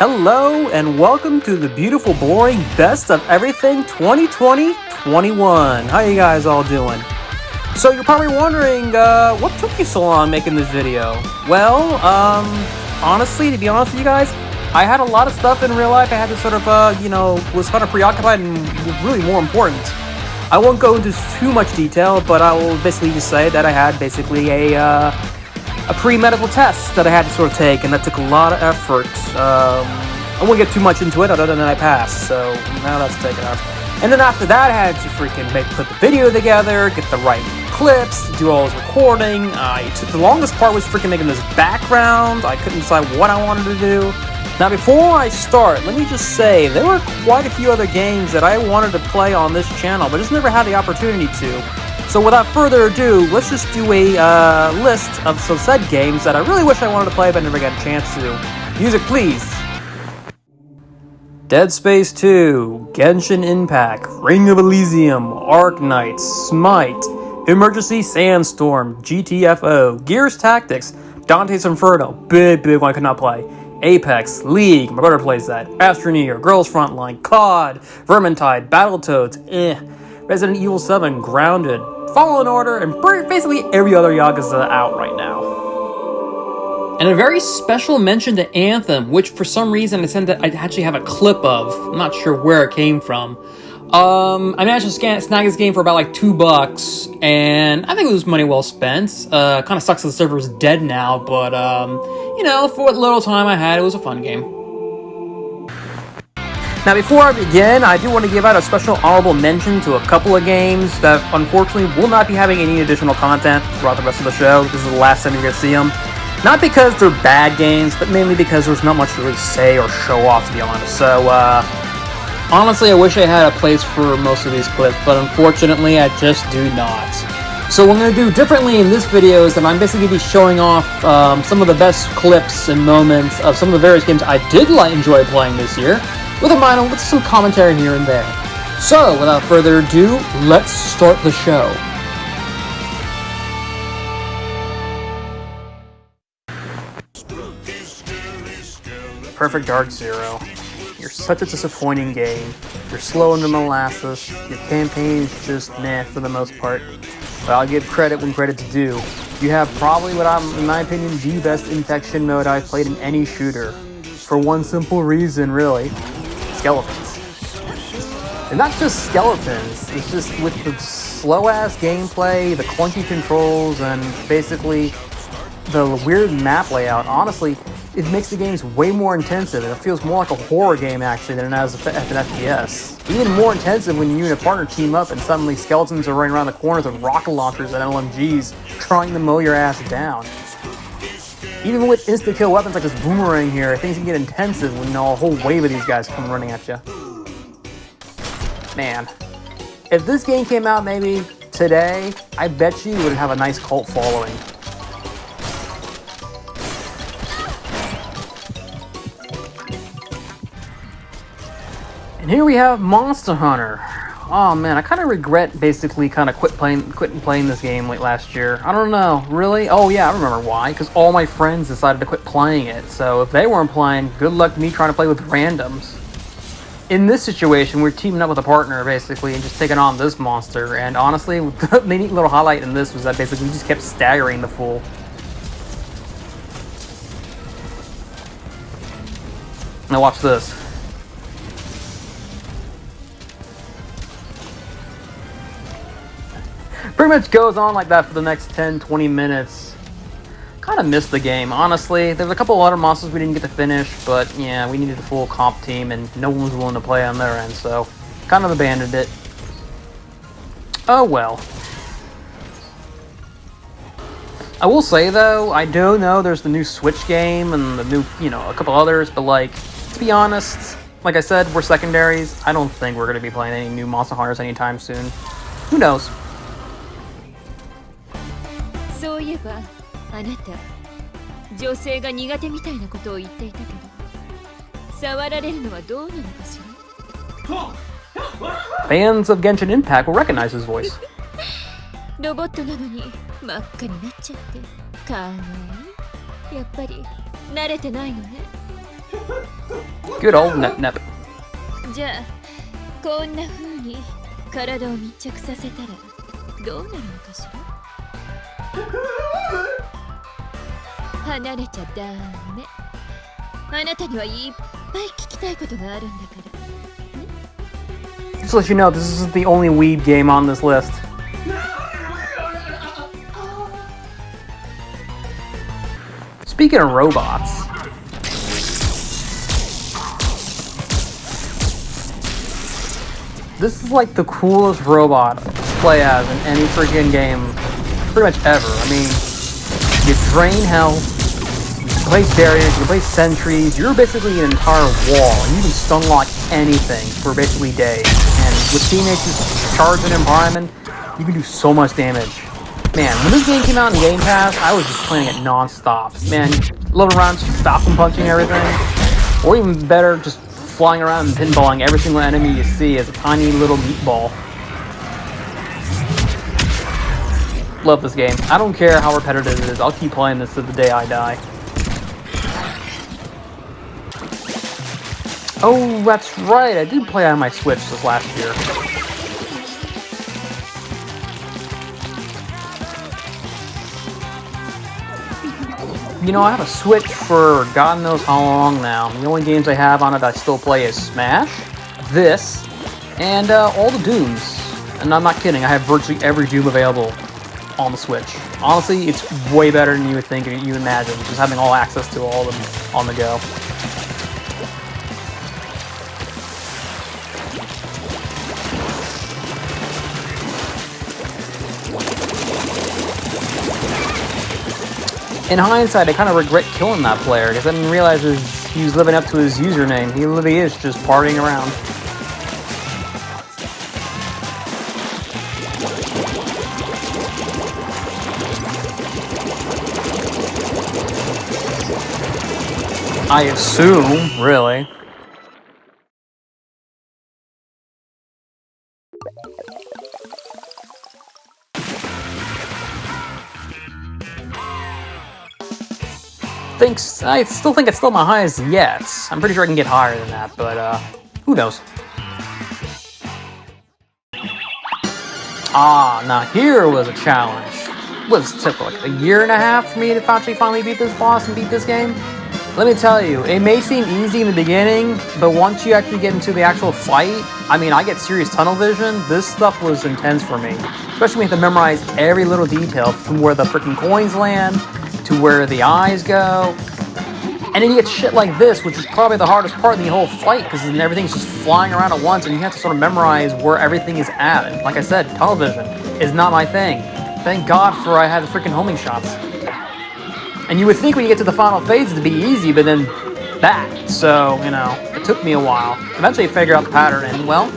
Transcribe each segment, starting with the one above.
Hello and welcome to the Beautiful Boring Best of Everything 2020-21. How you guys all doing? So you're probably wondering, what took you so long making this video? Well, honestly, to be honest with you guys, I had a lot of stuff in real life I had to sort of, was kind of preoccupied and really more important. I won't go into too much detail, but I will basically just say that I had basically a pre-medical test that I had to sort of take, and that took a lot of effort. I won't get too much into it other than I passed, so now that's taken off. And then after that, I had to freaking put the video together, get the right clips, do all this recording. The longest part was freaking making this background. I couldn't decide what I wanted to do. Now before I start, let me just say, there were quite a few other games that I wanted to play on this channel, but just never had the opportunity to. So without further ado, let's just do a list of some said games that I really wish I wanted to play but never got a chance to. Music please! Dead Space 2, Genshin Impact, Ring of Elysium, Arknights, Smite, Emergency Sandstorm, GTFO, Gears Tactics, Dante's Inferno, big one I could not play, Apex, League, my brother plays that, Astroneer, Girls Frontline, COD, Vermintide, Battletoads, Resident Evil 7, Grounded, Fallen Order, and basically every other Yakuza out right now. And a very special mention to Anthem, which for some reason I actually have a clip of. I'm not sure where it came from. I managed to snag this game for about like $2, and I think it was money well spent. Kind of sucks that the server is dead now, but for what little time I had, it was a fun game. Now before I begin, I do want to give out a special honorable mention to a couple of games that unfortunately will not be having any additional content throughout the rest of the show. This is the last time you're going to see them. Not because they're bad games, but mainly because there's not much to really say or show off, to be honest. So, honestly, I wish I had a place for most of these clips, but unfortunately, I just do not. So what I'm going to do differently in this video is that I'm basically going to be showing off some of the best clips and moments of some of the various games I did enjoy playing this year, with some commentary here and there. So, without further ado, let's start the show. Perfect Dark Zero. You're such a disappointing game. You're slow into molasses. Your campaign's just meh for the most part. But I'll give credit when credit's due. You have probably in my opinion, the best infection mode I've played in any shooter. For one simple reason, really. Skeletons. And not just skeletons, it's just with the slow-ass gameplay, the clunky controls, and basically the weird map layout. Honestly, it makes the games way more intensive, and it feels more like a horror game actually than it does an FPS. Even more intensive when you and a partner team up and suddenly skeletons are running around the corners with rocket launchers and LMGs trying to mow your ass down. Even with insta-kill weapons like this boomerang here, things can get intensive when a whole wave of these guys come running at you. Man, if this game came out maybe today, I bet you it would have a nice cult following. And here we have Monster Hunter. Oh man, I kind of regret basically quitting playing this game late last year. I don't know, really? Oh yeah, I remember why. Because all my friends decided to quit playing it. So if they weren't playing, good luck me trying to play with randoms. In this situation, we're teaming up with a partner basically and just taking on this monster. And honestly, the neat little highlight in this was that basically we just kept staggering the fool. Now watch this. Pretty much goes on like that for the next 10-20 minutes. Kind of missed the game, honestly. There's a couple other monsters we didn't get to finish, but yeah, we needed a full comp team and no one was willing to play on their end, so kind of abandoned it. Oh well. I will say though, I do know there's the new Switch game and the new, a couple others, but like, to be honest, like I said, we're secondaries. I don't think we're going to be playing any new Monster Hunters anytime soon. Who knows? そういえばあなた女性が苦手みたいなことを言っていたけど触られるのはどうなのかしら Fans of Genshin Impact will recognize his voice. ロボットなのに真っ赤になっちゃってかわいいやっぱり慣れてないのね Good old Nep. じゃあこんな風に体を密着させたらどうなるのかしら。離れちゃダメ。あなたにはいっぱい聞きたいことがあるんだから。Just to let you know, this isn't the only weeb game on this list. Speaking of robots, this is like the coolest robot to play as in any freaking game pretty much ever. I mean, you drain health, you can place barriers, you can place sentries, you're basically an entire wall, and you can stun lock anything for basically days. And with teammates who charge an environment, you can do so much damage. Man, when this game came out in Game Pass, I was just playing it non-stop. Man, loading around, falcon punching everything, or even better, just flying around and pinballing every single enemy you see as a tiny little meatball. Love this game. I don't care how repetitive it is. I'll keep playing this to the day I die. Oh, that's right. I did play on my Switch this last year. You know, I have a Switch for God knows how long now. The only games I have on it I still play is Smash, this, and all the Dooms. And I'm not kidding, I have virtually every Doom available on the Switch. Honestly, it's way better than you would think or you imagine, just having all access to all of them on the go. In hindsight, I kind of regret killing that player because I didn't realize he was living up to his username. He literally is just partying around. I assume, really. I still think it's still my highest yet. I'm pretty sure I can get higher than that, but who knows? Ah, now here was a challenge. What was it took like a year and a half for me to actually finally beat this boss and beat this game? Let me tell you, it may seem easy in the beginning, but once you actually get into the actual fight, I mean, I get serious tunnel vision. This stuff was intense for me. Especially when you have to memorize every little detail from where the freaking coins land to where the eyes go. And then you get shit like this, which is probably the hardest part in the whole fight, because then everything's just flying around at once, and you have to sort of memorize where everything is at. And like I said, tunnel vision is not my thing. Thank God for I had the freaking homing shots. And you would think when you get to the final phase it'd be easy, but then that. So, you know, it took me a while. Eventually I figured out the pattern, and well,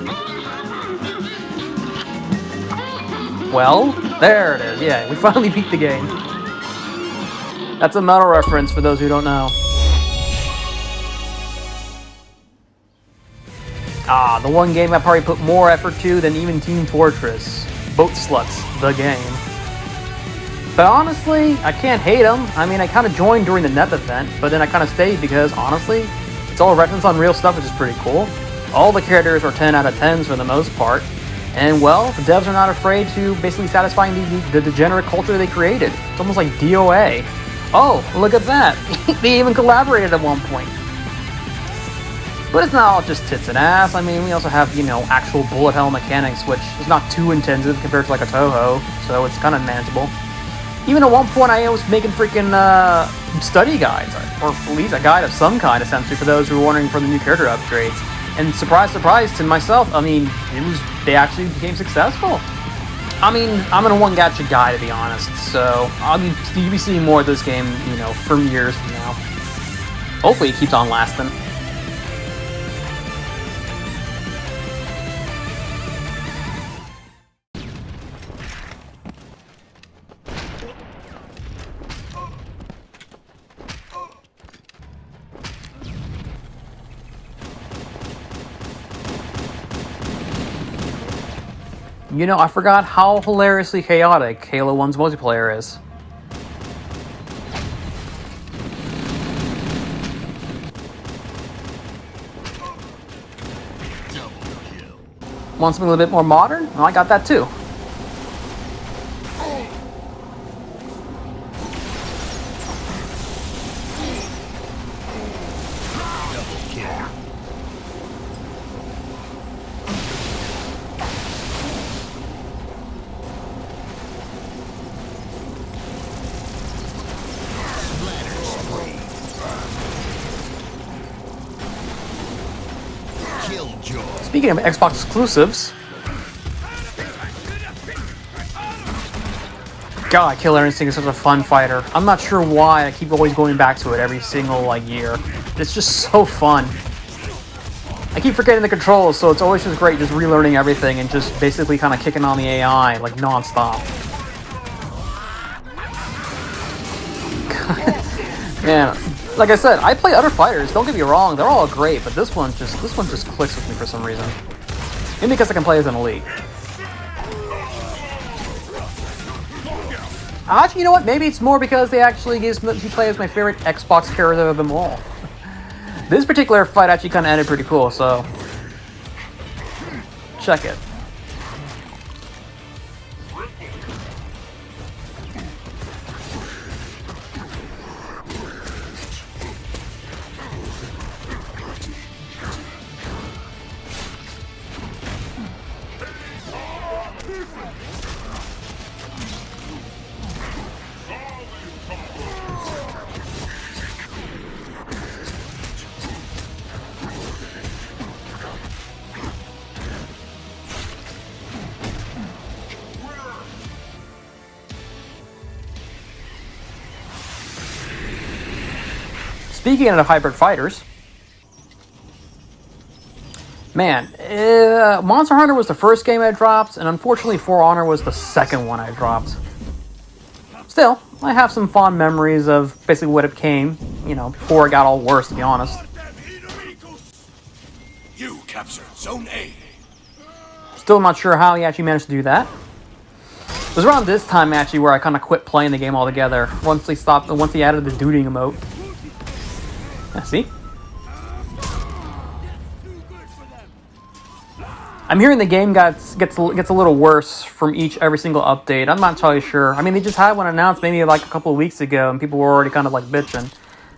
there it is. Yeah, we finally beat the game. That's a metal reference for those who don't know. Ah, the one game I probably put more effort to than even Team Fortress. Boat Sluts, the game. But honestly, I can't hate them. I mean, I kind of joined during the NEP event, but then I kind of stayed because, honestly, it's all reference on real stuff, which is pretty cool. All the characters are 10 out of 10s for the most part. And, well, the devs are not afraid to basically satisfy the degenerate culture they created. It's almost like DOA. Oh, look at that. They even collaborated at one point. But it's not all just tits and ass. I mean, we also have, you know, actual bullet hell mechanics, which is not too intensive compared to like a Toho, so it's kind of manageable. Even at one point, I was making freaking study guides, or at least a guide of some kind, essentially, for those who were wondering for the new character upgrades. And surprise, surprise to myself, I mean, they actually became successful. I mean, I'm in a one gacha guy, to be honest, so you'll be seeing more of this game, you know, for years from now. Hopefully it keeps on lasting. You know, I forgot how hilariously chaotic Halo 1's multiplayer is. Want something a little bit more modern? Well, I got that too. Speaking of Xbox exclusives, God, Killer Instinct is such a fun fighter. I'm not sure why I keep always going back to it every single year. It's just so fun. I keep forgetting the controls, so it's always just great just relearning everything and just basically kind of kicking on the AI like non-stop. Man, like I said, I play other fighters. Don't get me wrong; they're all great, but this one just clicks with me for some reason. Maybe because I can play as an elite. Actually, you know what? Maybe it's more because they actually gives me play as my favorite Xbox character of them all. This particular fight actually kind of ended pretty cool, so check it. Speaking of hybrid fighters, man, Monster Hunter was the first game I dropped, and unfortunately For Honor was the second one I dropped. Still, I have some fond memories of basically what it became, you know, before it got all worse, to be honest. You captured Zone A. Still not sure how he actually managed to do that. It was around this time, actually, where I kind of quit playing the game altogether, once they added the duding emote. See? I'm hearing the game gets a little worse from every single update. I'm not entirely sure. I mean, they just had one announced maybe like a couple of weeks ago, and people were already kind of like bitching.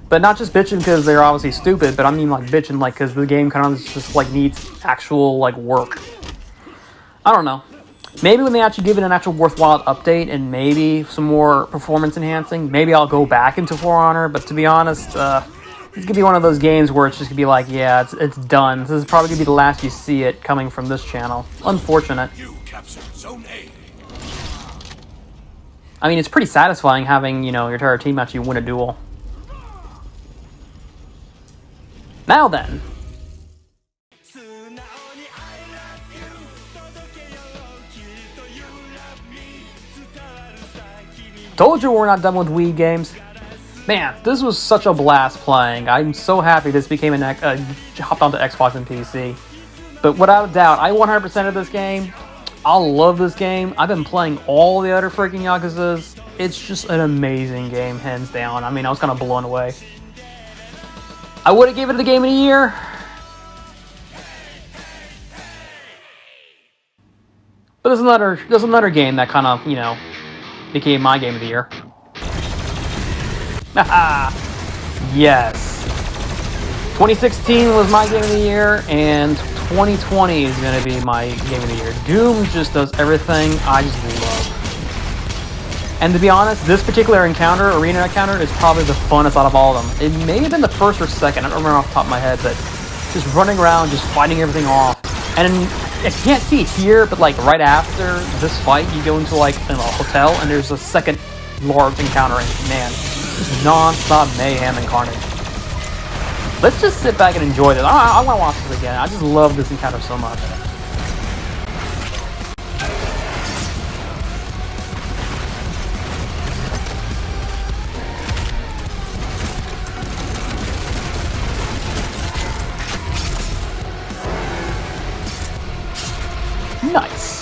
But not just bitching because they're obviously stupid, but I mean like bitching like because the game kind of just like needs actual like work. I don't know. Maybe when they actually give it an actual worthwhile update and maybe some more performance enhancing, maybe I'll go back into For Honor. But to be honest, it's gonna be one of those games where it's just gonna be like, yeah, it's done. This is probably gonna be the last you see it coming from this channel. Unfortunate. You captured Zone A. I mean, it's pretty satisfying having, you know, your entire team actually win a duel. Now then. Told you we're not done with Wii games. Man, this was such a blast playing. I'm so happy this became hopped onto Xbox and PC. But without a doubt, I 100% of this game. I love this game. I've been playing all the other freaking Yakuzas. It's just an amazing game, hands down. I mean, I was kind of blown away. I would have given it the game of the year. But there's another game that kind of, you know, became my game of the year. Haha! Yes. 2016 was my game of the year, and 2020 is going to be my game of the year. Doom just does everything I just love. And to be honest, this particular arena encounter, is probably the funnest out of all of them. It may have been the first or second, I don't remember off the top of my head, but just running around, just fighting everything off. And I can't see it here, but like right after this fight, you go into like a hotel, and there's a second large encounter, and man, just non-stop mayhem and carnage. Let's just sit back and enjoy this. I want to watch this again. I just love this encounter so much. Nice.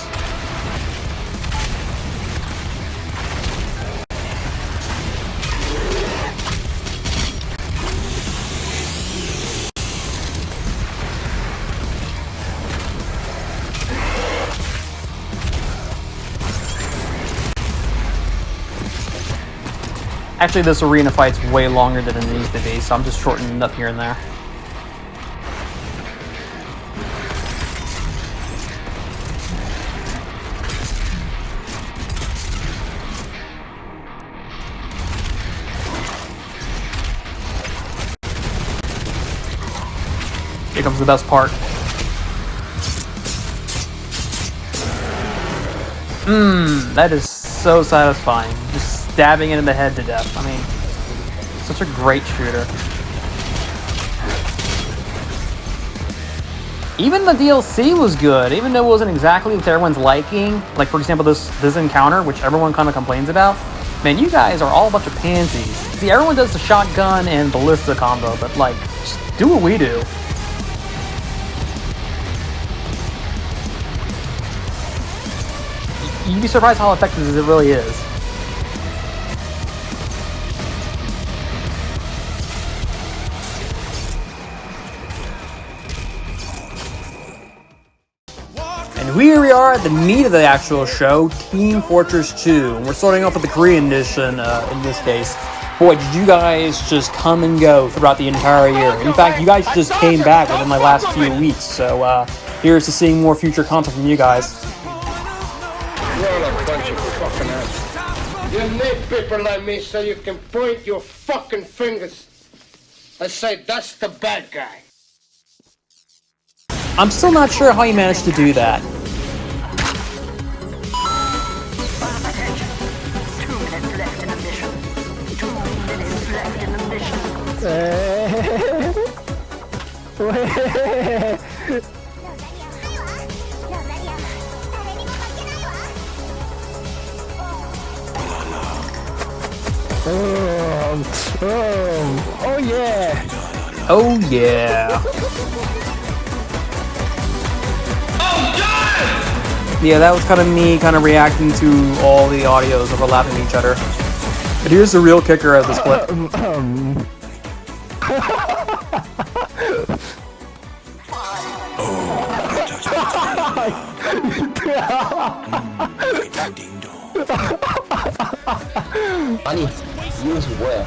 Actually, this arena fight's way longer than it needs to be, so I'm just shortening it up here and there. Here comes the best part. That is so satisfying. Just stabbing it in the head to death. I mean, such a great shooter. Even the DLC was good, even though it wasn't exactly to everyone's liking. Like, for example, this encounter, which everyone kind of complains about. Man, you guys are all a bunch of pansies. See, everyone does the shotgun and ballista combo, but, like, just do what we do. You'd be surprised how effective it really is. And here we are at the meat of the actual show, Team Fortress 2. And we're starting off with the Korean edition in this case. Boy, did you guys just come and go throughout the entire year. In fact, you guys just came back within my last few weeks. So here's to seeing more future content from you guys. You're all a bunch of fucking ass. You need people like me so you can point your fucking fingers and say, that's the bad guy. I'm still not sure how you managed to do that. Attention. 2 minutes left in the mission. 2 minutes left in the mission. Oh yeah! Oh yeah! Yeah, that was kind of me kind of reacting to all the audios overlapping each other. But here's the real kicker of this clip. Funny. Use where?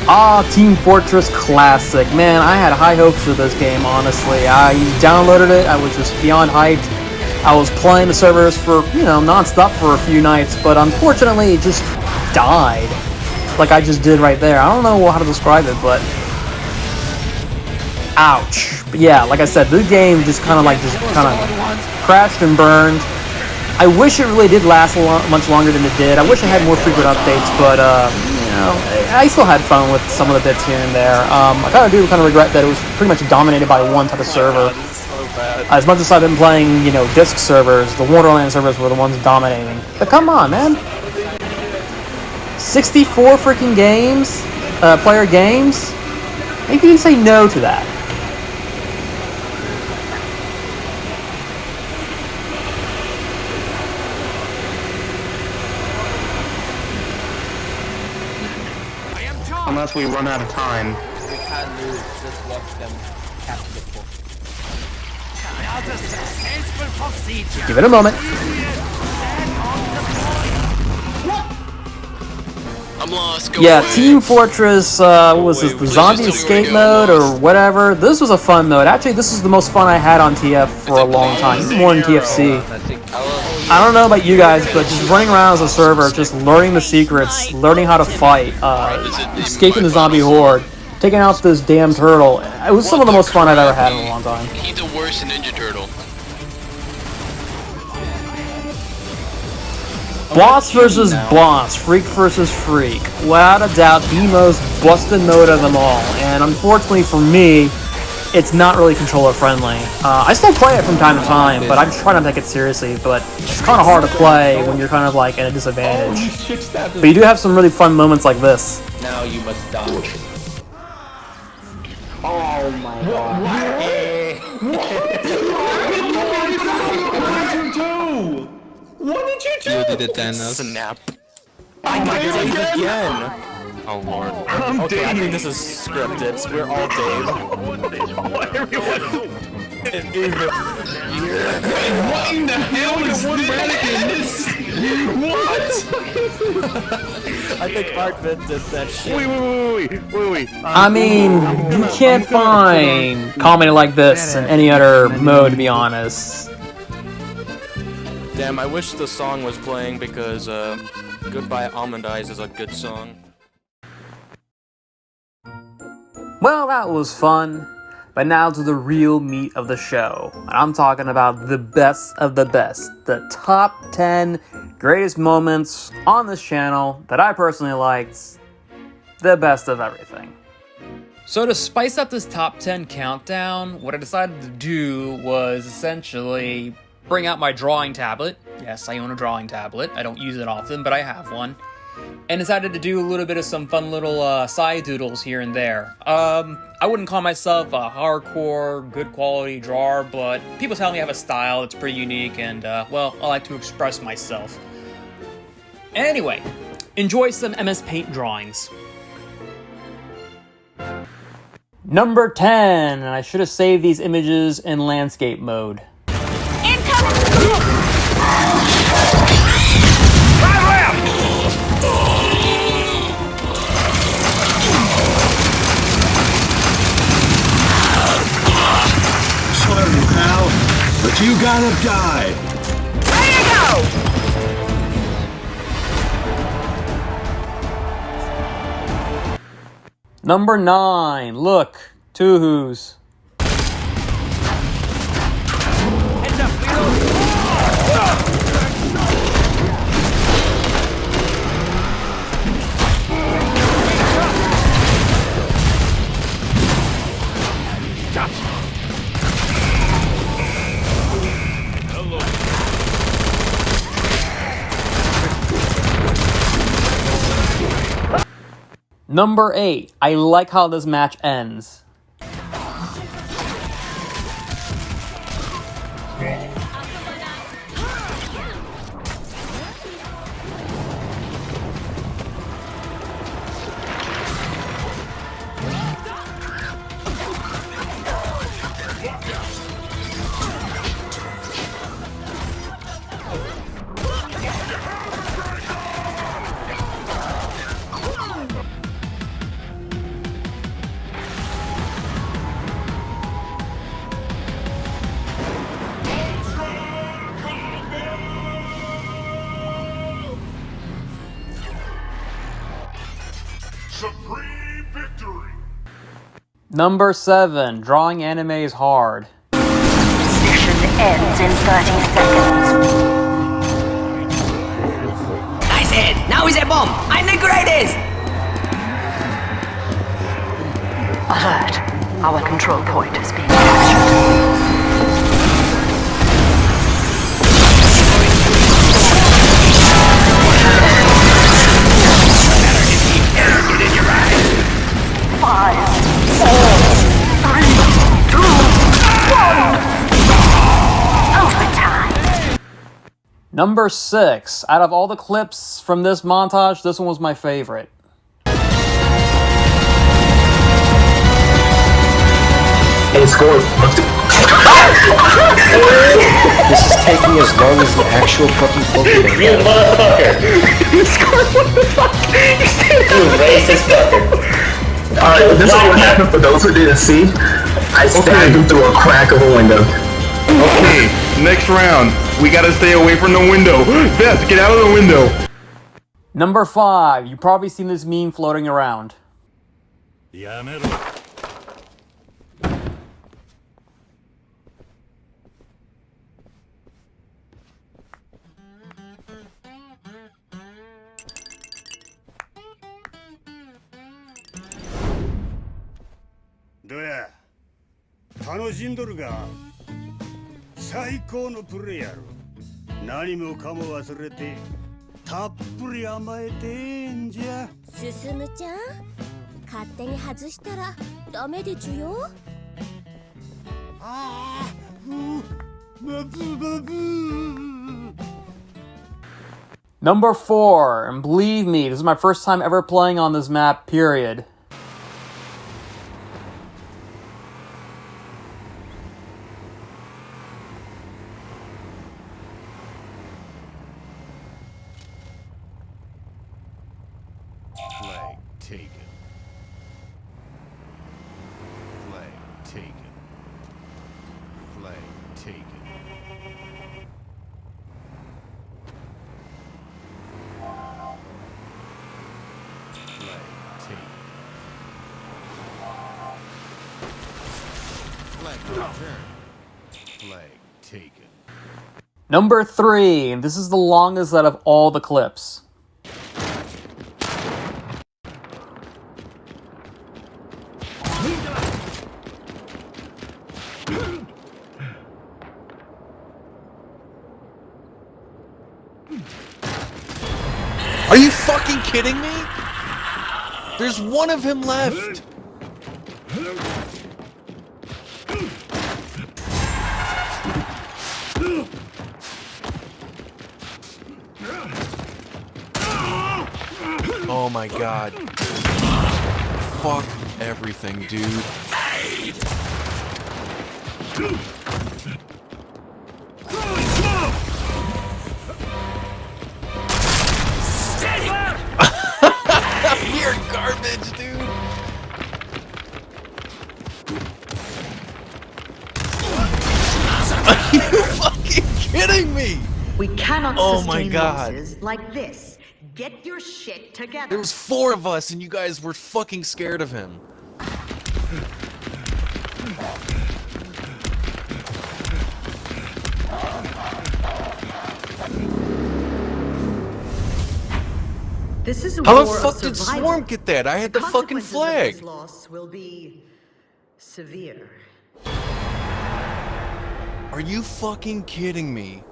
Ah, Team Fortress Classic. Man, I had high hopes for this game, honestly. I downloaded it, I was just beyond hyped. I was playing the servers for, non-stop for a few nights, but unfortunately it just died. Like I just did right there. I don't know how to describe it, but... ouch. But yeah, like I said, the game just kind of crashed and burned. I wish it really did last much longer than it did. I wish I had more frequent updates, but, I still had fun with some of the bits here and there. I kind of regret that it was pretty much dominated by one type of server. As much as I've been playing, disc servers, the Wonderland servers were the ones dominating. But come on, man. 64 freaking games, player games? Maybe you can say no to that. Unless we run out of time. We can't lose, just watch them capture the book. Give it a moment. I'm lost. Yeah, Team Fortress, what was this, the zombie escape mode or whatever? This was a fun mode. Actually, this is the most fun I had on TF for a long time, even more than TFC. I don't know about you guys, but just running around as a server, just learning the secrets, learning how to fight, escaping the zombie horde, taking out this damn turtle. It was some of the most fun I've ever had in a long time. He's the worst Ninja Turtle. Boss versus boss, freak versus freak. Without a doubt, the most busted mode of them all. And unfortunately for me, it's not really controller friendly. I still play it from time to time, but I try not to take it seriously. But it's kind of hard to play when you're kind of like at a disadvantage. But you do have some really fun moments like this. Now you must dodge. Oh my god. What did you do? You did it then. That was a nap. I got Dave again. Oh lord. Okay, I think this is scripted. We're all Dave. What in the hell is this? What? I think Artvid did that shit. Wait. I mean, you can't find comedy like this in any other mode, to be honest. Damn, I wish the song was playing because Goodbye Almond Eyes is a good song. Well, that was fun, but now to the real meat of the show. I'm talking about the best of the best, the top 10 greatest moments on this channel that I personally liked, the best of everything. So to spice up this top 10 countdown, what I decided to do was essentially bring out my drawing tablet. Yes, I own a drawing tablet. I don't use it often, but I have one. And decided to do a little bit of some fun little side doodles here and there. I wouldn't call myself a hardcore, good quality drawer, but people tell me I have a style that's pretty unique and, well, I like to express myself. Anyway, enjoy some MS Paint drawings. Number 10, and I should have saved these images in landscape mode. Sorry, pal, but you gotta die. There you go! Number 9, look, Tuhu's. Number 8, I like how this match ends. Supreme victory. Number 7, drawing anime is hard. Mission ends in 30 seconds. I said, now is a bomb. I'm the greatest. Alert. Our control point is being captured. Number 6, out of all the clips from this montage, this one was my favorite. It's going. This is taking as long as the actual fucking Pokemon. You motherfucker! You scored what the fuck? You racist fucker. Alright, this is what happened for those who didn't see. I stabbed him through a crack of a window. Okay, next round. We gotta stay away from the window. Beth, get out of the window. Number 5, you've probably seen this meme floating around. Doya, 楽しんどるが最高のプレイヤー。何もかも忘れてたっぷり甘えてんじゃ。進むちゃん、勝手に外したらダメでちゅよ。ああ、バブバブ。Number 4, and believe me, this is my first time ever playing on this map, period. taken. Flag taken. Flag taken. Flag taken. Flag returned. Flag taken. Number 3, and this is the longest out of all the clips. Are you fucking kidding me? There's one of him left. Oh my god. Fuck everything, dude. You're garbage, dude. Are you fucking kidding me? We cannot sustain losses like this. Get your shit together. There was 4 of us and you guys were fucking scared of him. This is a How the war fuck of did survival. Swarm get that? I had the fucking Consequences of this flag. loss will be severe. Are you fucking kidding me?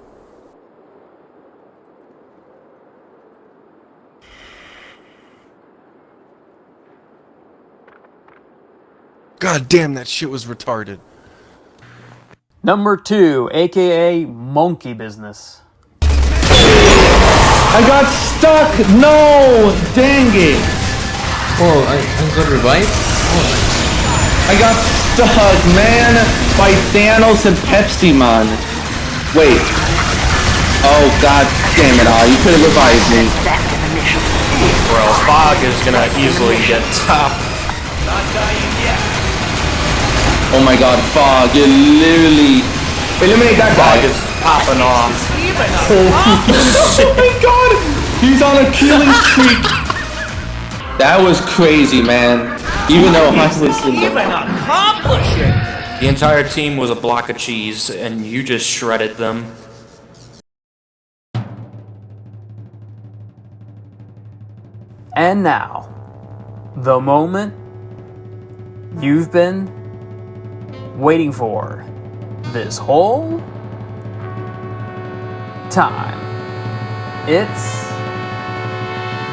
God damn, that shit was retarded. Number 2, aka Monkey Business. I got stuck! No! Dang it! Oh, I got revived? Oh. I got stuck, man! By Thanos and Pepsi, man. Wait. Oh, god damn it, you could have revived me. Bro, Fog is gonna easily get top. Not dying yet. Oh my god, Fog, you literally... Eliminate that guy. Fog is popping off. Oh my god! He's on a killing streak! That was crazy, man. Even though I listened to accomplishing. The entire team was a block of cheese, and you just shredded them. And now, the moment you've been waiting for this whole time. It's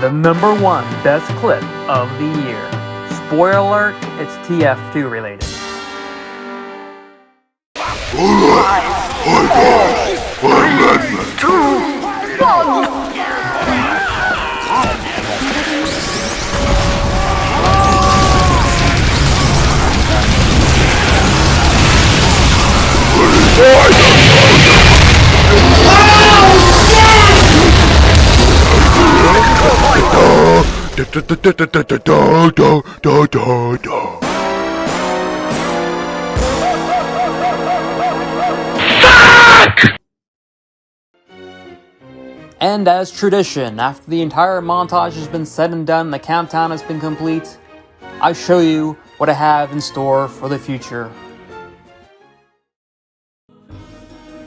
the number 1 best clip of the year. Spoiler alert, it's TF2 related. And as tradition, after the entire montage has been said and done, the countdown has been complete, I show you what I have in store for the future.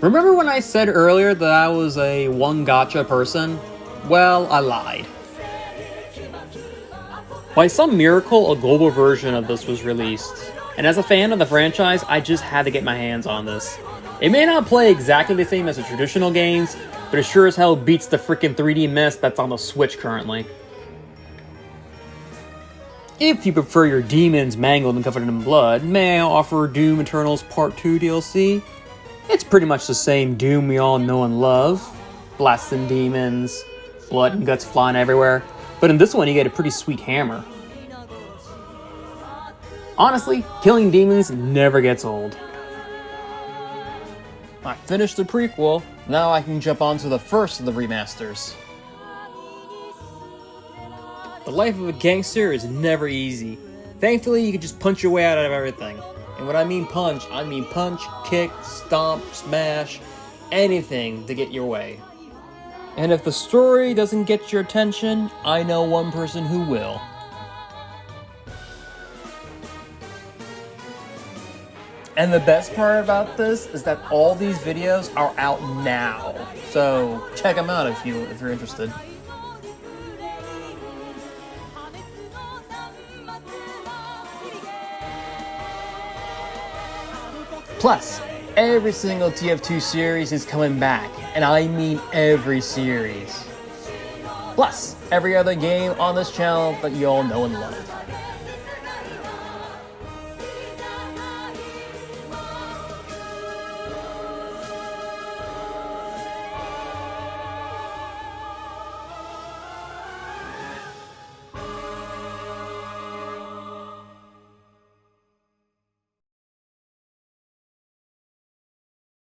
Remember when I said earlier that I was a one gacha person? Well, I lied. By some miracle, a global version of this was released, and as a fan of the franchise, I just had to get my hands on this. It may not play exactly the same as the traditional games, but it sure as hell beats the freaking 3D mess that's on the Switch currently. If you prefer your demons mangled and covered in blood, may I offer Doom Eternal's Part 2 DLC? It's pretty much the same Doom we all know and love. Blasting demons, blood and guts flying everywhere. But in this one, you get a pretty sweet hammer. Honestly, killing demons never gets old. I finished the prequel, now I can jump on to the first of the remasters. The life of a gangster is never easy. Thankfully, you can just punch your way out of everything. And when I mean punch, kick, stomp, smash, anything to get your way. And if the story doesn't get your attention, I know one person who will. And the best part about this is that all these videos are out now. So check them out if you're interested. Plus, every single TF2 series is coming back, and I mean every series. Plus, every other game on this channel that you all know and love.